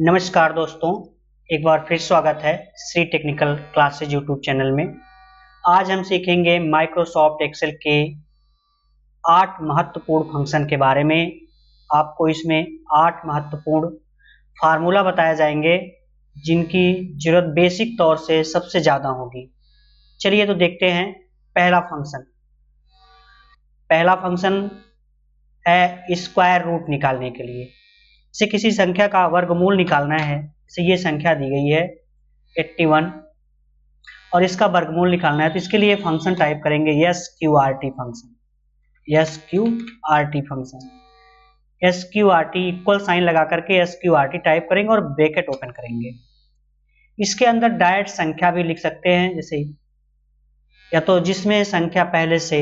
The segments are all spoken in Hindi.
नमस्कार दोस्तों, एक बार फिर स्वागत है Shri technical classes YouTube channel में। आज हम सीखेंगे माइक्रोसॉफ्ट एक्सेल के 8 महत्वपूर्ण फंक्शन के बारे में। आपको इसमें 8 महत्वपूर्ण फार्मूला बताए जाएंगे जिनकी जरूरत बेसिक तौर से सबसे ज़्यादा होगी। चलिए तो देखते हैं। पहला फंक्शन है स्क्वायर रूट निकालने के लिए। इसे किसी संख्या का वर्गमूल निकालना है। जैसे ये संख्या दी गई है 81 और इसका वर्गमूल निकालना है, तो इसके लिए फंक्शन टाइप करेंगे SQRT function. SQRT equal sign लगा करके SQRT टाइप करेंगे और ब्रैकेट ओपन करेंगे। इसके अंदर डायरेक्ट संख्या भी लिख सकते हैं, जैसे या तो जिसमें संख्या पहले से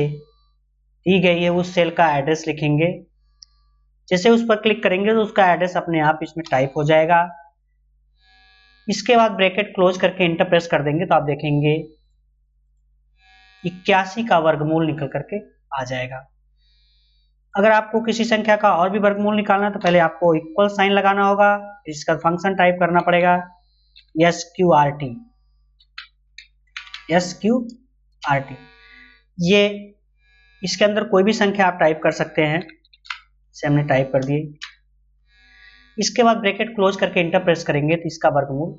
दी गई है उस सेल का एड्रेस लिखेंगे। जैसे उस पर क्लिक करेंगे तो उसका एड्रेस अपने आप इसमें टाइप हो जाएगा। इसके बाद ब्रैकेट क्लोज करके इंटर प्रेस कर देंगे तो आप देखेंगे 81 का वर्गमूल निकल करके आ जाएगा। अगर आपको किसी संख्या का और भी वर्गमूल निकालना है तो पहले आपको इक्वल साइन लगाना होगा, इसका फंक्शन टाइप करना पड़ेगा SQRT। ये इसके अंदर कोई भी संख्या आप टाइप कर सकते हैं, इसे हमने टाइप कर दिए। इसके बाद ब्रैकेट क्लोज करके इंटर प्रेस करेंगे तो इसका वर्गमूल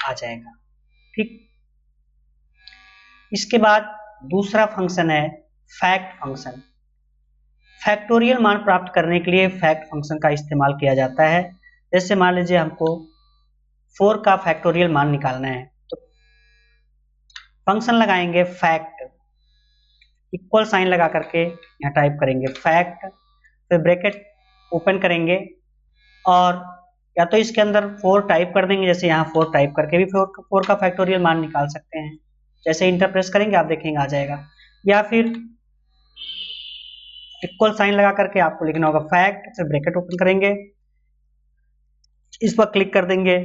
आ जाएगा। ठीक, इसके बाद दूसरा फंक्शन है फैक्ट फंक्शन। फैक्टोरियल मान प्राप्त करने के लिए फैक्ट फंक्शन का इस्तेमाल किया जाता है। जैसे मान लीजिए हमको 4 का फैक्टोरियल मान निकालना है, तो फंक्शन लगाएंगे फैक्ट, इक्वल साइन लगा करके यहाँ टाइप करेंगे फैक्ट, फिर ब्रैकेट ओपन करेंगे और या तो इसके अंदर 4 टाइप कर देंगे, जैसे यहाँ 4 टाइप करके भी 4 का फैक्टोरियल मान निकाल सकते हैं। जैसे इंटर प्रेस करेंगे आप देखेंगे आ जाएगा, या फिर इक्वल साइन लगा करके आपको लिखना होगा फैक्ट, फिर ब्रैकेट ओपन करेंगे, इस पर क्लिक कर देंगे,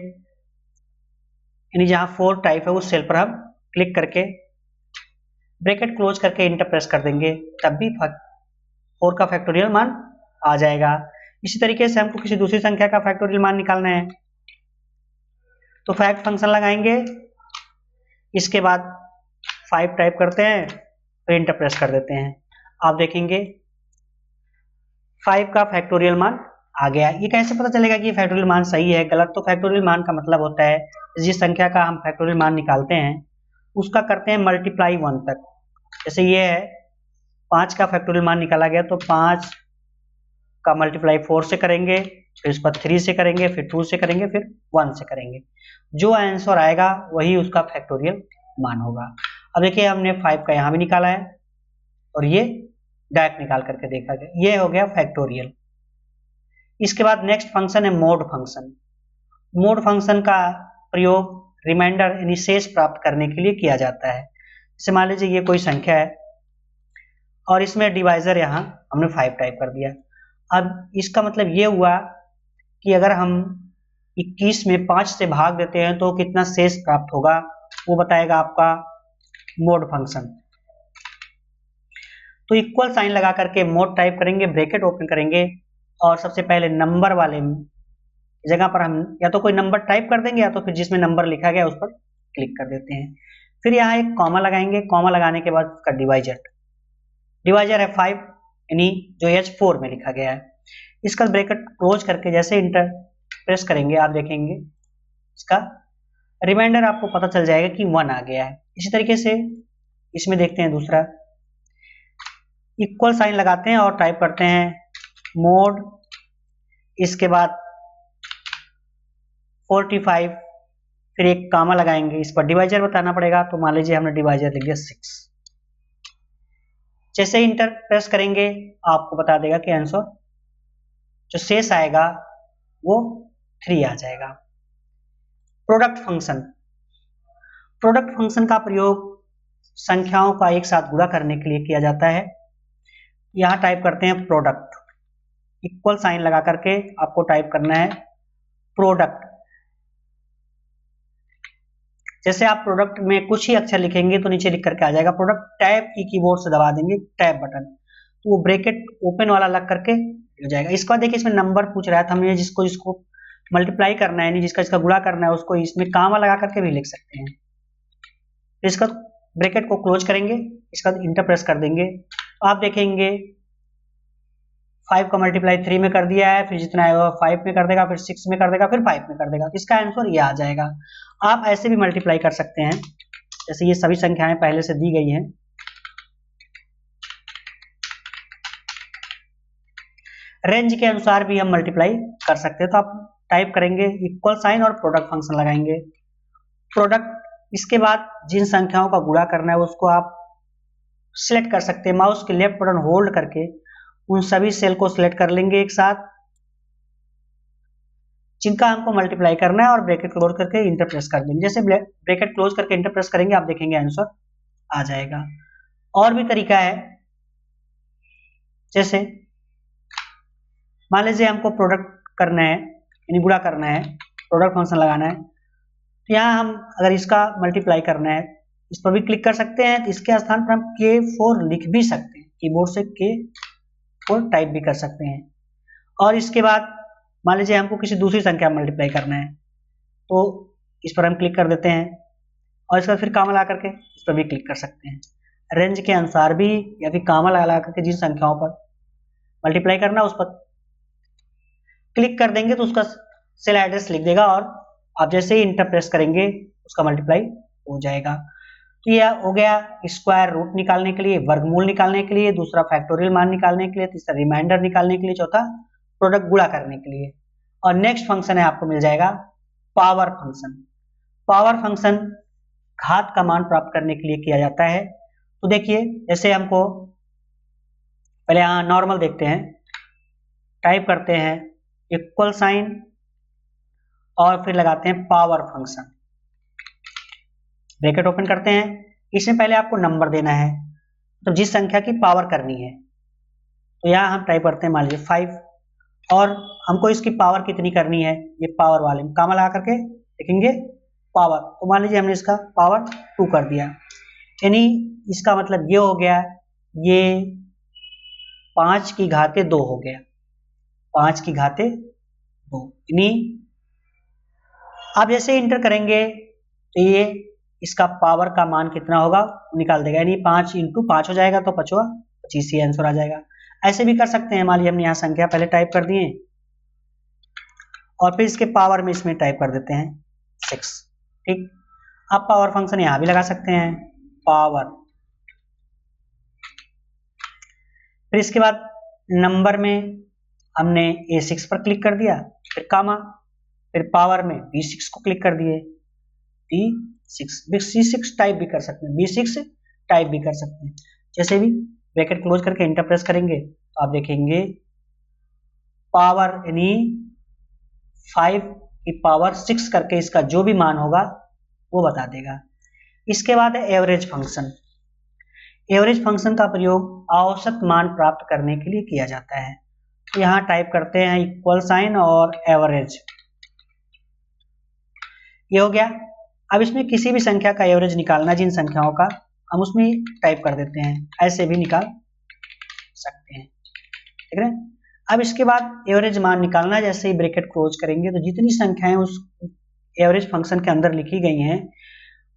यानी जहाँ 4 टाइप है उस सेल पर हम क्लिक करके ब्रैकेट क्लोज करके इंटर प्रेस कर देंगे, तब भी 4 का फैक्टोरियल मान आ जाएगा। इसी तरीके से हमको किसी दूसरी संख्या का फैक्टोरियल मान निकालना है तो फैक्ट फंक्शन लगाएंगे, इसके बाद 5 टाइप करते हैं, फिर इंटर प्रेस कर देते हैं। आप देखेंगे 5 का फैक्टोरियल मान आ गया। ये कैसे पता चलेगा कि फैक्टोरियल मान सही है गलत? तो फैक्टोरियल मान का मतलब होता है जिस संख्या का हम फैक्टोरियल मान निकालते हैं उसका करते हैं मल्टीप्लाई 1 तक। जैसे ये है 5 का फैक्टोरियल मान निकाला गया, तो 5 का मल्टीप्लाई 4 से करेंगे, फिर इस पर 3 से करेंगे, फिर 2 से करेंगे, फिर 1 से करेंगे। जो आंसर आएगा वही उसका फैक्टोरियल मान होगा। अब देखिए हमने 5 का यहाँ भी निकाला है और ये डायरेक्ट निकाल करके देखा गया, ये हो गया फैक्टोरियल। इसके बाद नेक्स्ट फंक्शन है मोड फंक्शन। मोड फंक्शन का प्रयोग रिमाइंडर यानी शेष प्राप्त करने के लिए किया जाता है। जैसे मान लीजिए ये कोई संख्या है और इसमें डिवाइजर यहाँ हमने 5 टाइप कर दिया। अब इसका मतलब ये हुआ कि अगर हम 21 में 5 से भाग देते हैं तो कितना शेष प्राप्त होगा, वो बताएगा आपका मोड फंक्शन। तो इक्वल साइन लगा करके मोड टाइप करेंगे, ब्रैकेट ओपन करेंगे और सबसे पहले नंबर वाले जगह पर हम या तो कोई नंबर टाइप कर देंगे या तो फिर जिसमें नंबर लिखा गया उस पर क्लिक कर देते हैं। फिर यहाँ एक कॉमा लगाएंगे, कॉमा लगाने के बाद उसका डिवाइजर है 5, यानी जो H4 में लिखा गया है। इसका ब्रैकेट क्लोज करके जैसे इंटर प्रेस करेंगे आप देखेंगे इसका रिमाइंडर आपको पता चल जाएगा कि 1 आ गया है। इसी तरीके से इसमें देखते हैं दूसरा, इक्वल साइन लगाते हैं और टाइप करते हैं मोड, इसके बाद 45, फिर एक कामा लगाएंगे, इस पर डिवाइजर बताना पड़ेगा, तो मान लीजिए हमने डिवाइजर लिख दिया 6। जैसे इंटर प्रेस करेंगे आपको बता देगा कि आंसर जो शेष आएगा वो 3 आ जाएगा। प्रोडक्ट फंक्शन का प्रयोग संख्याओं का एक साथ गुणा करने के लिए किया जाता है। यहाँ टाइप करते हैं प्रोडक्ट, इक्वल साइन लगा करके आपको टाइप करना है प्रोडक्ट। जैसे आप प्रोडक्ट में कुछ ही अक्षर लिखेंगे तो नीचे लिख करके आ जाएगा प्रोडक्ट, टैब की कीबोर्ड से दबा देंगे टैब बटन, तो वो ब्रैकेट ओपन वाला लग करके हो जाएगा। इसके बाद देखिए इसमें नंबर पूछ रहा है, तो हमने जिसको मल्टीप्लाई करना है, यानी जिसका इसका गुणा करना है उसको इसमें कामा लगा करके भी लिख सकते हैं। तो इसका ब्रैकेट को क्लोज करेंगे, इसका इंटर प्रेस कर देंगे, तो आप देखेंगे 5 का मल्टीप्लाई 3 में कर दिया है, फिर जितना है वो 5 में कर देगा, फिर 6 में कर देगा, फिर 5 में कर देगा। तो इसका आंसर ये आ जाएगा। आप ऐसे भी मल्टीप्लाई कर सकते हैं, जैसे ये सभी संख्याएं पहले से दी गई हैं। रेंज के अनुसार भी हम मल्टीप्लाई कर सकते हैं। तो आप टाइप करेंगे इक्वल साइन और प्रोडक्ट फंक्शन लगाएंगे। प्रोडक्ट, इसके बाद जिन संख्याओं का गुणा करना है उसको आप सिलेक्ट कर सकते हैं, माउस के लेफ्ट बटन होल्ड करके उन सभी सेल को सिलेक्ट कर लेंगे एक साथ जिनका हमको मल्टीप्लाई करना है, और ब्रैकेट क्लोज करके इंटर प्रेस कर देंगे। जैसे ब्रैकेट क्लोज करके इंटर प्रेस करेंगे आप देखेंगे आंसर आ जाएगा। और भी तरीका है, जैसे मान लीजिए हमको प्रोडक्ट करना है, यानी गुणा करना है, प्रोडक्ट फंक्शन लगाना है, तो यहाँ हम अगर इसका मल्टीप्लाई करना है इस पर भी क्लिक कर सकते हैं। तो इसके स्थान पर हम K4 लिख भी सकते हैं, कीबोर्ड से K4 टाइप भी कर सकते हैं। और इसके बाद मान लीजिए हमको किसी दूसरी संख्या में मल्टीप्लाई करना है, तो इस पर हम क्लिक कर देते हैं, और इसका फिर कामा लगा करके इस पर भी क्लिक कर सकते हैं। रेंज के अनुसार भी या फिर कामा लगा करके जिन संख्याओं पर मल्टीप्लाई करना उस पर क्लिक कर देंगे तो उसका सेल एड्रेस लिख देगा, और आप जैसे ही इंटर प्रेस करेंगे उसका मल्टीप्लाई हो जाएगा। तो यह हो गया स्क्वायर रूट निकालने के लिए, वर्गमूल निकालने के लिए, दूसरा फैक्टोरियल मान निकालने के लिए, तीसरा रिमाइंडर निकालने के लिए, चौथा प्रोडक्ट गुणा करने के लिए। और नेक्स्ट फंक्शन है आपको मिल जाएगा पावर फंक्शन। पावर फंक्शन घात का मान प्राप्त करने के लिए किया जाता है। तो देखिए जैसे हमको पहले यहाँ नॉर्मल देखते हैं, टाइप करते हैं इक्वल साइन और फिर लगाते हैं पावर फंक्शन, ब्रैकेट ओपन करते हैं। इसमें पहले आपको नंबर देना है, तो जिस संख्या की पावर करनी है, तो यहाँ हम टाइप करते हैं मान लीजिए 5, और हमको इसकी पावर कितनी करनी है, ये पावर वाले में कामा लगा करके लिखेंगे पावर। तो मान लीजिए हमने इसका पावर 2 कर दिया, यानी इसका मतलब ये हो गया, ये 5 की घाते 2 हो गया, 5 की घाते 2। यानी आप जैसे इंटर करेंगे तो ये इसका पावर का मान कितना होगा निकाल देगा, यानी 5 इंटू 5 हो जाएगा, तो 5 25 ही आंसर आ जाएगा। ऐसे भी कर सकते हैं, मान लीजिए हमने यहाँ संख्या पहले टाइप कर दिए और फिर इसके पावर में इसमें टाइप कर देते हैं 6। ठीक, आप पावर फंक्शन यहाँ भी लगा सकते हैं, पावर। फिर इसके बाद नंबर में हमने A6 पर क्लिक कर दिया, फिर कामा, फिर पावर में B6 को क्लिक कर दिए, C6 टाइप भी कर सकते हैं, B6 टाइप भी कर सकते हैं। जैसे भी ब्रैकेट क्लोज करके इंटर प्रेस करेंगे तो आप देखेंगे पावर यानी 5 की पावर 6 करके इसका जो भी मान होगा वो बता देगा। इसके बाद है एवरेज फंक्शन। एवरेज फंक्शन का प्रयोग औसत मान प्राप्त करने के लिए किया जाता है। तो यहाँ टाइप करते हैं इक्वल साइन और एवरेज, ये हो गया। अब इसमें किसी भी संख्या का एवरेज निकालना, जिन संख्याओं का, हम उसमें टाइप कर देते हैं, ऐसे भी निकाल सकते हैं, ठीक है। अब इसके बाद एवरेज मान निकालना, जैसे ही ब्रैकेट क्लोज करेंगे तो जितनी संख्याएं उस एवरेज फंक्शन के अंदर लिखी गई हैं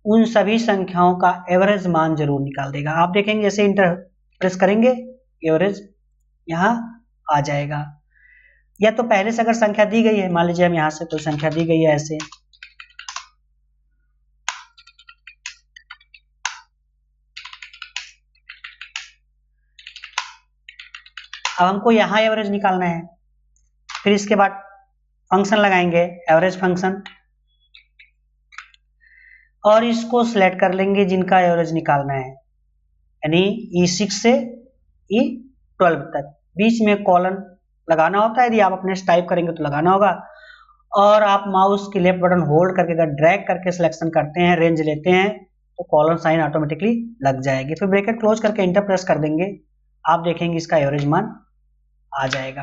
उन सभी संख्याओं का एवरेज मान जरूर निकाल देगा। आप देखेंगे जैसे इंटर प्रेस करेंगे एवरेज यहाँ आ जाएगा। या तो पहले से अगर संख्या दी गई है, मान लीजिए हम यहाँ से कोई संख्या दी गई है ऐसे, अब हमको यहाँ एवरेज निकालना है, फिर इसके बाद फंक्शन लगाएंगे एवरेज फंक्शन, और इसको सिलेक्ट कर लेंगे जिनका एवरेज निकालना है, यानी E6 से E12 तक। बीच में कॉलन लगाना होता है, यदि आप अपने से टाइप करेंगे तो लगाना होगा, और आप माउस की लेफ्ट बटन होल्ड करके अगर ड्रैग करके सिलेक्शन करते हैं, रेंज लेते हैं, तो कॉलन साइन ऑटोमेटिकली लग जाएगी। फिर ब्रैकेट क्लोज करके इंटर प्रेस कर देंगे, आप देखेंगे इसका एवरेज मान आ जाएगा।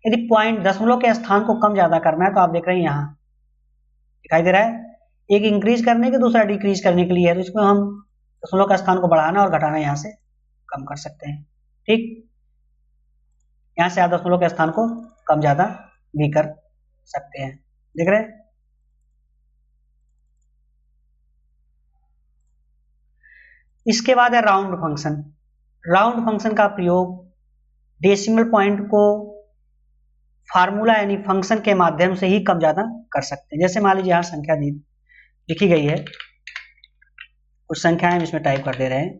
यदि पॉइंट दशमलव के स्थान को कम ज्यादा करना है तो आप देख रहे हैं यहाँ दिखाई दे रहा है, एक इंक्रीज करने के दूसरा डिक्रीज करने के लिए है, तो इसको हम दशमलव का स्थान को बढ़ाना और घटाना यहाँ से कम कर सकते हैं। ठीक, यहाँ से आप दशमलव के स्थान को कम ज्यादा भी कर सकते हैं। देख रहे हैं। इसके बाद है राउंड फंक्शन। राउंड फंक्शन का प्रयोग डेसिमल पॉइंट को फार्मूला यानी फंक्शन के माध्यम से ही कम ज्यादा कर सकते हैं। जैसे मान लीजिए यहाँ संख्या दी लिखी गई है, कुछ संख्याएं हम इसमें टाइप कर दे रहे हैं,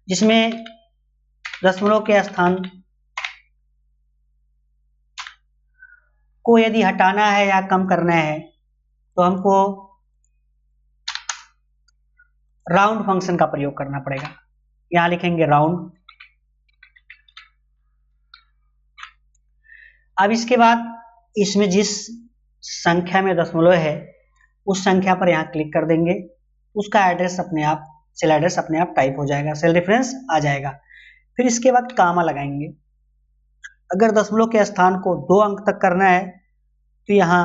जिसमें दशमलव के स्थान को यदि हटाना है या कम करना है तो हमको राउंड फंक्शन का प्रयोग करना पड़ेगा। यहां लिखेंगे राउंड। अब इसके बाद इसमें जिस संख्या में दशमलव है उस संख्या पर यहां क्लिक कर देंगे, उसका एड्रेस अपने आप, सेल एड्रेस अपने आप टाइप हो जाएगा, सेल रेफरेंस आ जाएगा। फिर इसके बाद कामा लगाएंगे। अगर दशमलव के स्थान को 2 अंक तक करना है तो यहाँ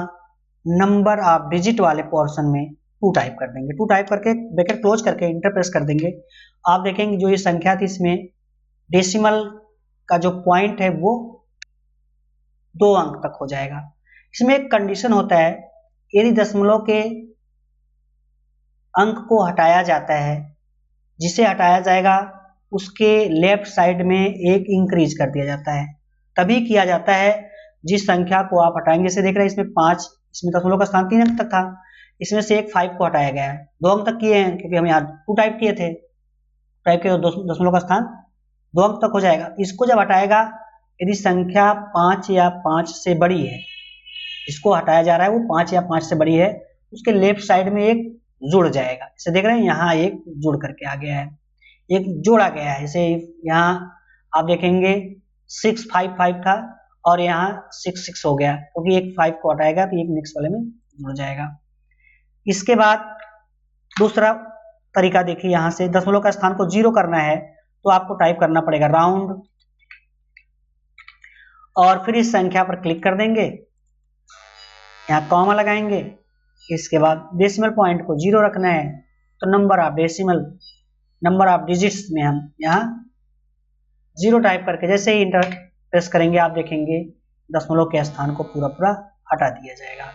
नंबर ऑफ डिजिट वाले पोर्शन में 2 टाइप कर देंगे। 2 टाइप करके ब्रैकेट क्लोज करके इंटर प्रेस कर देंगे। आप देखेंगे जो ये संख्या थी इसमें डेसिमल का जो पॉइंट है वो 2 अंक तक हो जाएगा। इसमें एक कंडीशन होता है, यदि दशमलव के अंक को हटाया जाता है, जिसे हटाया जाएगा उसके लेफ्ट साइड में एक इंक्रीज कर दिया जाता है। तभी किया जाता है जिस संख्या को आप हटाएंगे। जैसे देख रहे हैं इसमें 5, इसमें दशमलव का स्थान 3 अंक तक था, इसमें से एक 5 को हटाया गया है, 2 अंक तक किए हैं क्योंकि हम यहाँ 2 टाइप किए थे, टाइप किए तो दशमलव का स्थान 2 अंक तक हो जाएगा। इसको जब हटाएगा, यदि संख्या 5 या 5 से बड़ी है, इसको हटाया जा रहा है वो 5 या 5 से बड़ी है, उसके लेफ्ट साइड में एक जुड़ जाएगा। जैसे देख रहे हैं यहाँ एक जुड़ करके आ गया है, एक जोड़ा गया है। जैसे यहाँ आप देखेंगे 655 था और यहाँ 66 हो गया, क्योंकि एक 5 को हटाएगा तो एक नेक्स्ट वाले में जुड़ जाएगा। इसके बाद दूसरा तरीका देखिए, यहाँ से दशमलव का स्थान को 0 करना है तो आपको टाइप करना पड़ेगा राउंड, और फिर इस संख्या पर क्लिक कर देंगे, यहाँ कॉमा लगाएंगे। इसके बाद डेसिमल पॉइंट को 0 रखना है तो number of decimal, number of digits में हम यहाँ 0 टाइप करके जैसे ही इंटर प्रेस करेंगे, आप देखेंगे दशमलव के स्थान को पूरा पूरा हटा दिया जाएगा।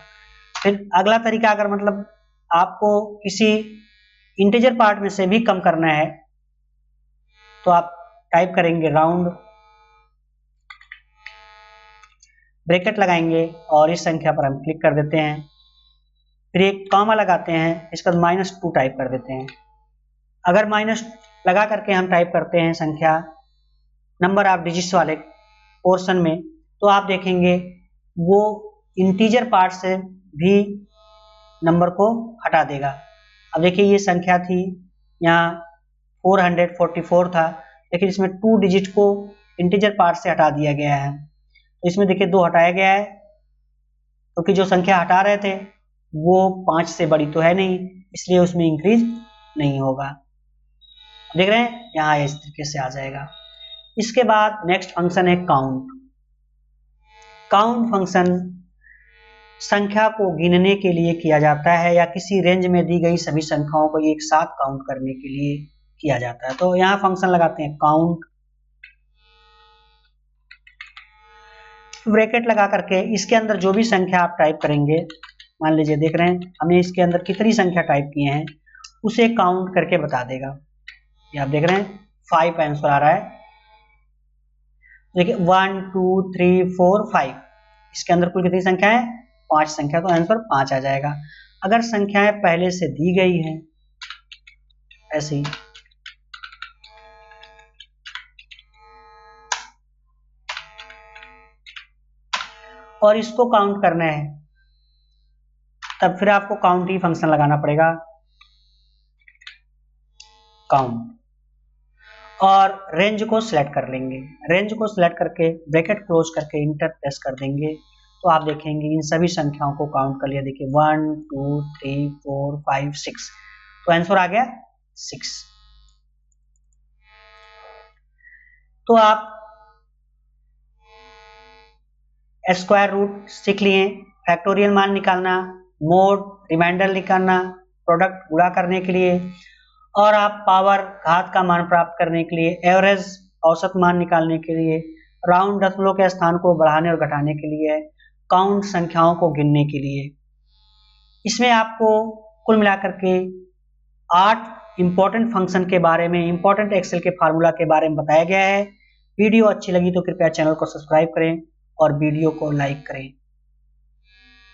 फिर अगला तरीका, अगर मतलब आपको किसी इंटीजर पार्ट में से भी कम करना है तो आप टाइप करेंगे राउंड, ब्रैकेट लगाएंगे और इस संख्या पर हम क्लिक कर देते हैं, फिर एक कॉमा लगाते हैं, इसके बाद -2 टाइप कर देते हैं। अगर माइनस लगा करके हम टाइप करते हैं संख्या नंबर ऑफ डिजिट्स वाले पोर्शन में, तो आप देखेंगे वो इंटीजर पार्ट से भी नंबर को हटा देगा। अब देखिए ये संख्या थी यहाँ 444 था, लेकिन इसमें 2 डिजिट को इंटीजर पार्ट से हटा दिया गया है, तो इसमें देखिए 2 हटाया गया है, क्योंकि जो संख्या हटा रहे थे वो 5 से बड़ी तो है नहीं, इसलिए उसमें इंक्रीज नहीं होगा। देख रहे हैं यहाँ इस तरीके से आ जाएगा। इसके बाद नेक्स्ट फंक्शन है काउंट। काउंट फंक्शन संख्या को गिनने के लिए किया जाता है या किसी रेंज में दी गई सभी संख्याओं को एक साथ काउंट करने के लिए किया जाता है। तो यहाँ फंक्शन लगाते हैं काउंट, ब्रैकेट लगा करके इसके अंदर जो भी संख्या आप टाइप करेंगे, मान लीजिए देख रहे हैं हमने इसके अंदर कितनी संख्या टाइप किए हैं उसे काउंट करके बता देगा। ये आप देख रहे हैं 5 आंसर आ रहा है, देखिए 1 2 3 4 5, इसके अंदर कुल कितनी संख्या है 5 संख्या, तो आंसर 5 आ जाएगा। अगर संख्याएं पहले से दी गई हैं ऐसे ही, और इसको काउंट करना है, तब फिर आपको काउंट ही फंक्शन लगाना पड़ेगा, काउंट, और रेंज को सिलेक्ट कर लेंगे। रेंज को सिलेक्ट करके ब्रैकेट क्लोज करके इंटर प्रेस कर देंगे, तो आप देखेंगे इन सभी संख्याओं को काउंट कर लिया। देखिए 1 2 3 4 5 6, तो आंसर आ गया 6। तो आप स्क्वायर रूट सीख लिए, फैक्टोरियल मान निकालना, मोड, रिमाइंडर निकालना, प्रोडक्ट गुणा करने के लिए, और आप पावर घात का मान प्राप्त करने के लिए, एवरेज औसत मान निकालने के लिए, राउंड दशमलव के स्थान को बढ़ाने और घटाने के लिए, काउंट संख्याओं को गिनने के लिए। इसमें आपको कुल मिलाकर के 8 इंपॉर्टेंट फंक्शन के बारे में, इंपॉर्टेंट एक्सेल के फार्मूला के बारे में बताया गया है। वीडियो अच्छी लगी तो कृपया चैनल को सब्सक्राइब करें और वीडियो को लाइक करें।